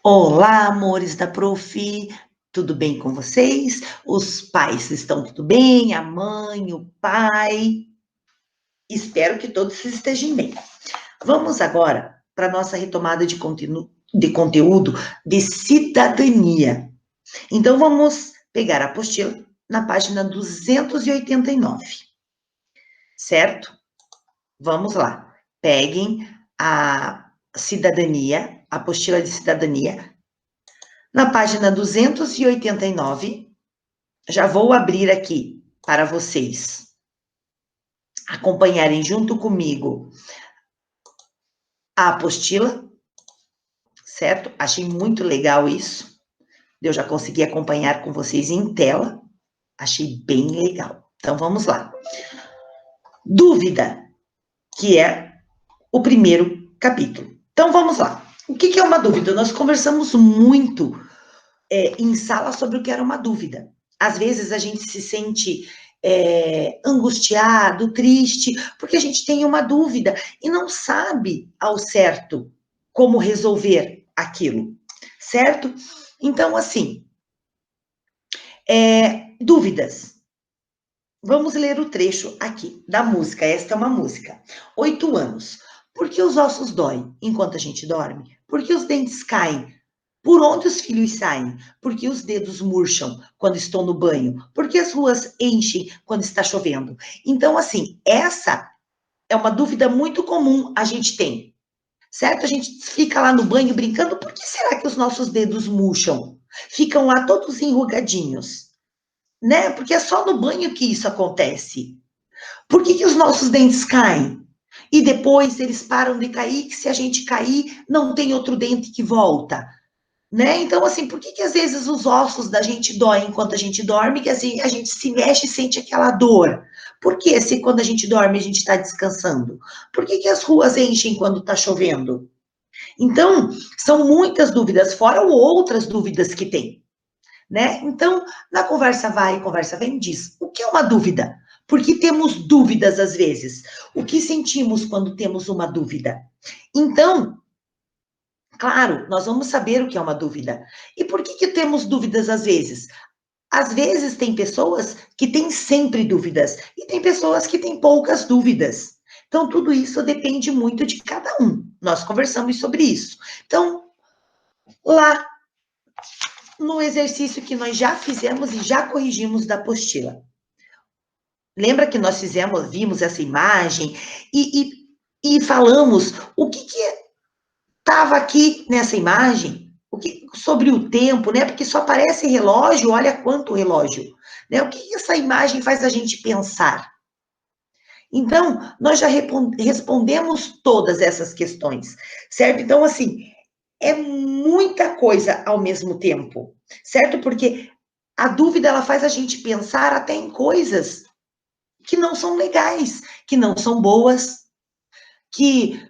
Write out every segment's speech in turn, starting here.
Olá, amores da Prof. Tudo bem com vocês? Os pais estão tudo bem? A mãe, o pai? Espero que todos estejam bem. Vamos agora para a nossa retomada de conteúdo de cidadania. Então, vamos pegar a apostila na página 289, certo? Vamos lá. Peguem a cidadania, a apostila de cidadania. Na página 289, já vou abrir aqui para vocês acompanharem junto comigo a apostila, certo? Achei muito legal isso. Eu já consegui acompanhar com vocês em tela. Achei bem legal. Então, vamos lá. Dúvida, que é o primeiro capítulo. Então, vamos lá. O que é uma dúvida? Nós conversamos muito em sala sobre o que era uma dúvida. Às vezes a gente se sente angustiado, triste, porque a gente tem uma dúvida e não sabe ao certo como resolver aquilo, certo? Então, assim, dúvidas. Vamos ler o trecho aqui da música. Esta é uma música. 8 anos. Por que os ossos doem enquanto a gente dorme? Por que os dentes caem? Por onde os filhos saem? Por que os dedos murcham quando estou no banho? Por que as ruas enchem quando está chovendo? Então, assim, essa é uma dúvida muito comum a gente tem, certo? A gente fica lá no banho brincando, por que será que os nossos dedos murcham? Ficam lá todos enrugadinhos, né? Porque é só no banho que isso acontece. Por que os nossos dentes caem? E depois eles param de cair, que se a gente cair, não tem outro dente que volta. Né? Então, assim, por que às vezes os ossos da gente doem enquanto a gente dorme, que assim, a gente se mexe e sente aquela dor? Por que se quando a gente dorme a gente está descansando? Por que as ruas enchem quando está chovendo? Então, são muitas dúvidas, fora outras dúvidas que tem, né? Então, na conversa vai, conversa vem, diz, o que é uma dúvida? Por que temos dúvidas às vezes? O que sentimos quando temos uma dúvida? Então, claro, nós vamos saber o que é uma dúvida. E por que temos dúvidas às vezes? Às vezes tem pessoas que têm sempre dúvidas e tem pessoas que têm poucas dúvidas. Então, tudo isso depende muito de cada um. Nós conversamos sobre isso. Então, lá no exercício que nós já fizemos e já corrigimos da apostila. Lembra que nós vimos essa imagem e falamos o que estava aqui nessa imagem, sobre o tempo, né? Porque só aparece relógio, olha quanto relógio. Né? O que essa imagem faz a gente pensar? Então, nós já respondemos todas essas questões, certo? Então, assim, é muita coisa ao mesmo tempo, certo? Porque a dúvida, ela faz a gente pensar até em coisas que não são legais, que não são boas, que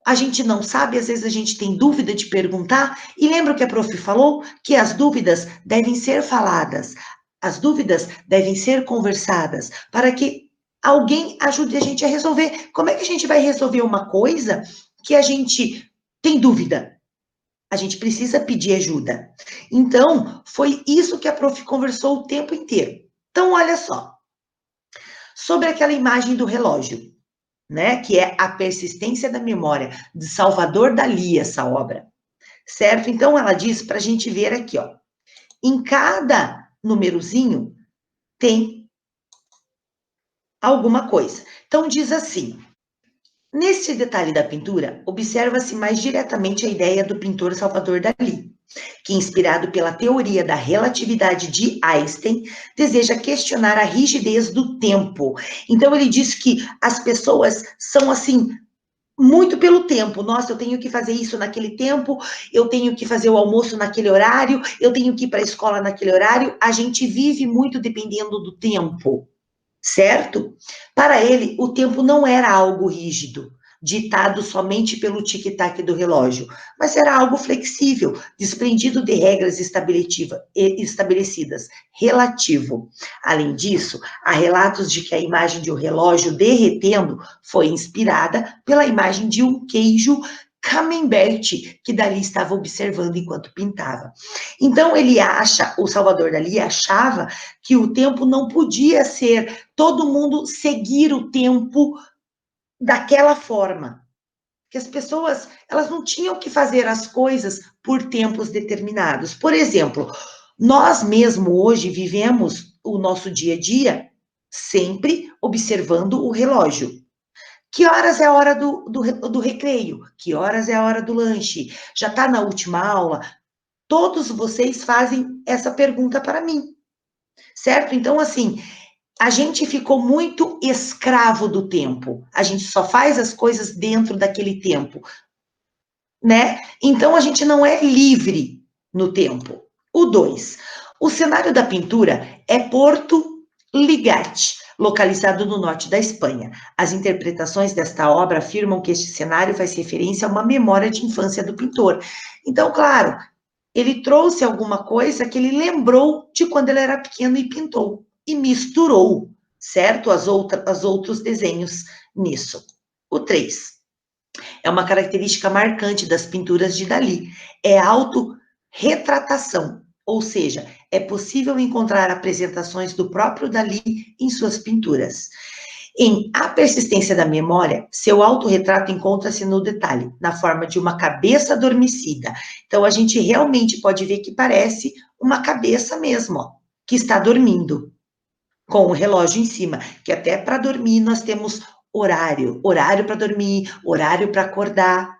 a gente não sabe, às vezes a gente tem dúvida de perguntar, e lembra o que a prof falou? Que as dúvidas devem ser faladas, as dúvidas devem ser conversadas, para que alguém ajude a gente a resolver. Como é que a gente vai resolver uma coisa que a gente tem dúvida? A gente precisa pedir ajuda. Então, foi isso que a prof conversou o tempo inteiro. Então, olha só, sobre aquela imagem do relógio, né, que é A Persistência da Memória, de Salvador Dalí, essa obra, certo? Então, ela diz para a gente ver aqui, ó, em cada númerozinho tem alguma coisa. Então, diz assim, neste detalhe da pintura, observa-se mais diretamente a ideia do pintor Salvador Dalí, que, inspirado pela teoria da relatividade de Einstein, deseja questionar a rigidez do tempo. Então, ele diz que as pessoas são, assim, muito pelo tempo. Nossa, eu tenho que fazer isso naquele tempo, eu tenho que fazer o almoço naquele horário, eu tenho que ir para a escola naquele horário. A gente vive muito dependendo do tempo, certo? Para ele, o tempo não era algo rígido, ditado somente pelo tic-tac do relógio, mas era algo flexível, desprendido de regras estabelecidas, relativo. Além disso, há relatos de que a imagem de um relógio derretendo foi inspirada pela imagem de um queijo Camembert, que Dalí estava observando enquanto pintava. Então ele acha, o Salvador Dalí achava que o tempo não podia ser todo mundo seguir o tempo daquela forma. Que as pessoas, elas não tinham que fazer as coisas por tempos determinados. Por exemplo, nós mesmo hoje vivemos o nosso dia a dia sempre observando o relógio. Que horas é a hora do recreio? Que horas é a hora do lanche? Já está na última aula? Todos vocês fazem essa pergunta para mim, certo? Então, assim, a gente ficou muito escravo do tempo. A gente só faz as coisas dentro daquele tempo, né? Então, a gente não é livre no tempo. O 2. O cenário da pintura é Porto Ligate, localizado no norte da Espanha. As interpretações desta obra afirmam que este cenário faz referência a uma memória de infância do pintor. Então, claro, ele trouxe alguma coisa que ele lembrou de quando ele era pequeno e pintou, e misturou, certo? As outros desenhos nisso. O 3. É uma característica marcante das pinturas de Dalí. É a autorretratação, ou seja, é possível encontrar apresentações do próprio Dalí em suas pinturas. Em A Persistência da Memória, seu autorretrato encontra-se no detalhe, na forma de uma cabeça adormecida. Então, a gente realmente pode ver que parece uma cabeça mesmo, ó, que está dormindo, com o relógio em cima, que até para dormir nós temos horário, horário para dormir, horário para acordar,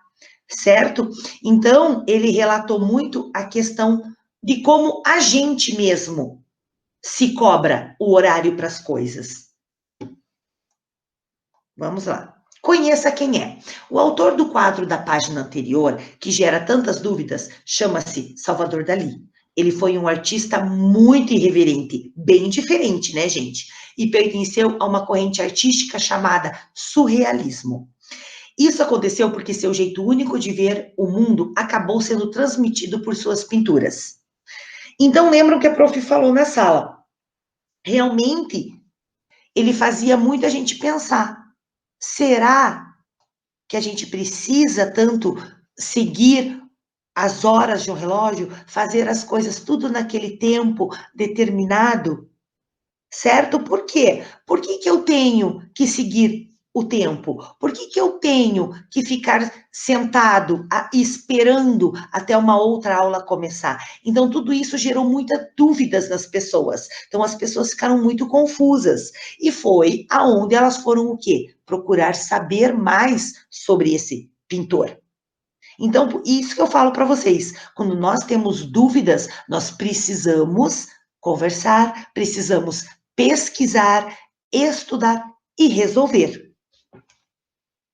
certo? Então, ele relatou muito a questão de como a gente mesmo se cobra o horário para as coisas. Vamos lá. Conheça quem é. O autor do quadro da página anterior, que gera tantas dúvidas, chama-se Salvador Dalí. Ele foi um artista muito irreverente, bem diferente, né, gente? E pertenceu a uma corrente artística chamada surrealismo. Isso aconteceu porque seu jeito único de ver o mundo acabou sendo transmitido por suas pinturas. Então, lembram que a prof falou na sala? Realmente, ele fazia muita gente pensar. Será que a gente precisa tanto seguir as horas de um relógio, fazer as coisas tudo naquele tempo determinado? Certo? Por quê? Por que eu tenho que seguir o tempo? Por que eu tenho que ficar sentado esperando até uma outra aula começar? Então, tudo isso gerou muitas dúvidas nas pessoas. Então, as pessoas ficaram muito confusas. E foi aonde elas foram o quê? Procurar saber mais sobre esse pintor. Então, isso que eu falo para vocês. Quando nós temos dúvidas, nós precisamos conversar, precisamos pesquisar, estudar e resolver.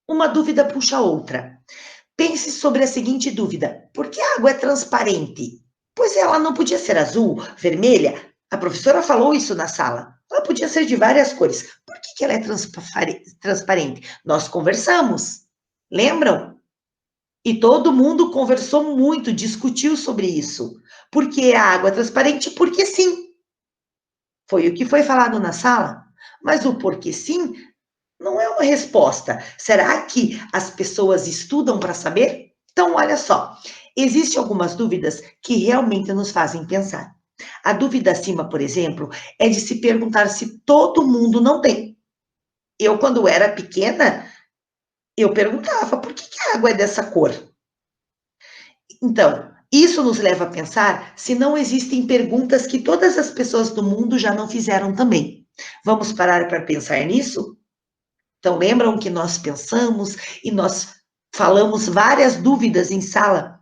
Uma dúvida puxa a outra. Pense sobre a seguinte dúvida: por que a água é transparente? Pois ela não podia ser azul, vermelha? A professora falou isso na sala. Ela podia ser de várias cores. Por que ela é transparente? Nós conversamos. Lembram? E todo mundo conversou muito, discutiu sobre isso. Por que a água é transparente? Porque sim. Foi o que foi falado na sala. Mas o porquê sim não é uma resposta. Será que as pessoas estudam para saber? Então, olha só. Existem algumas dúvidas que realmente nos fazem pensar. A dúvida acima, por exemplo, é de se perguntar se todo mundo não tem. Eu, quando era pequena, eu perguntava, por que a água é dessa cor? Então, isso nos leva a pensar se não existem perguntas que todas as pessoas do mundo já não fizeram também. Vamos parar para pensar nisso? Então, lembram que nós pensamos e nós falamos várias dúvidas em sala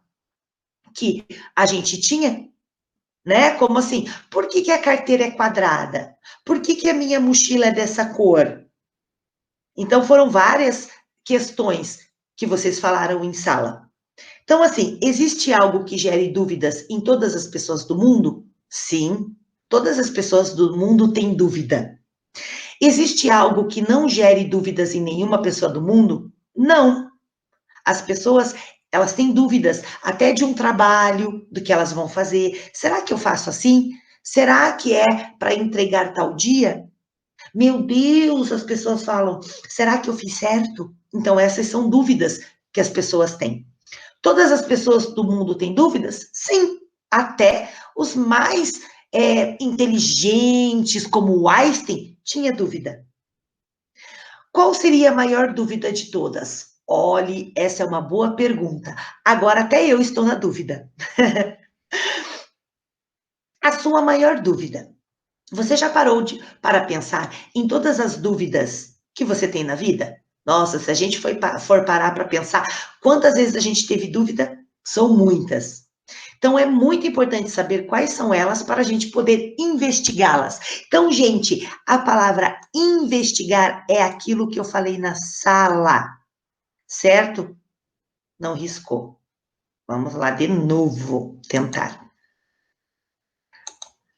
que a gente tinha, né? Como assim? Por que a carteira é quadrada? Por que a minha mochila é dessa cor? Então, foram várias questões que vocês falaram em sala. Então, assim, existe algo que gere dúvidas em todas as pessoas do mundo? Sim, todas as pessoas do mundo têm dúvida. Existe algo que não gere dúvidas em nenhuma pessoa do mundo? Não. As pessoas, elas têm dúvidas até de um trabalho, do que elas vão fazer. Será que eu faço assim? Será que é para entregar tal dia? Meu Deus, as pessoas falam, será que eu fiz certo? Então, essas são dúvidas que as pessoas têm. Todas as pessoas do mundo têm dúvidas? Sim, até os mais inteligentes, como o Einstein, tinha dúvida. Qual seria a maior dúvida de todas? Olhe, essa é uma boa pergunta. Agora até eu estou na dúvida. A sua maior dúvida. Você já parou para pensar em todas as dúvidas que você tem na vida? Nossa, se a gente for parar para pensar, quantas vezes a gente teve dúvida? São muitas. Então, é muito importante saber quais são elas para a gente poder investigá-las. Então, gente, a palavra investigar é aquilo que eu falei na sala, certo? Não riscou. Vamos lá de novo tentar.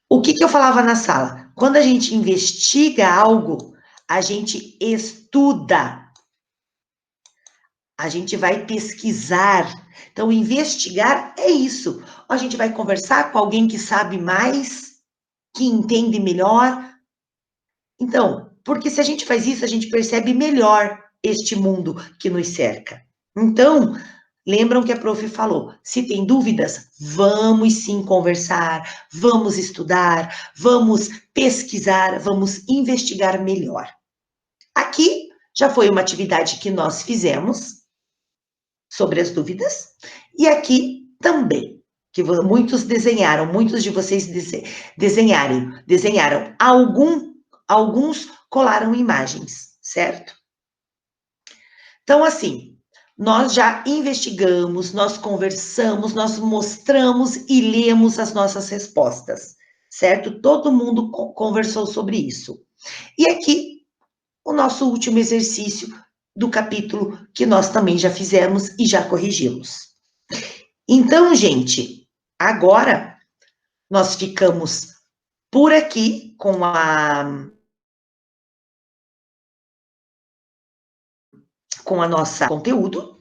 O que eu falava na sala? Quando a gente investiga algo, a gente estuda, a gente vai pesquisar. Então, investigar é isso. A gente vai conversar com alguém que sabe mais, que entende melhor. Então, porque se a gente faz isso, a gente percebe melhor este mundo que nos cerca. Então, lembram que a prof falou, se tem dúvidas, vamos sim conversar, vamos estudar, vamos pesquisar, vamos investigar melhor. Aqui já foi uma atividade que nós fizemos sobre as dúvidas, e aqui também, que muitos desenharam, muitos de vocês desenharam, alguns colaram imagens, certo? Então, assim, nós já investigamos, nós conversamos, nós mostramos e lemos as nossas respostas, certo? Todo mundo conversou sobre isso. E aqui, o nosso último exercício do capítulo que nós também já fizemos e já corrigimos. Então, gente, agora nós ficamos por aqui com a nossa conteúdo,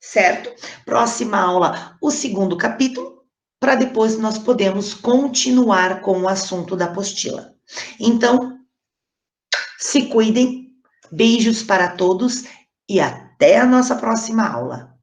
certo? Próxima aula, o segundo capítulo, para depois nós podemos continuar com o assunto da apostila. Então, se cuidem, beijos para todos e até a nossa próxima aula.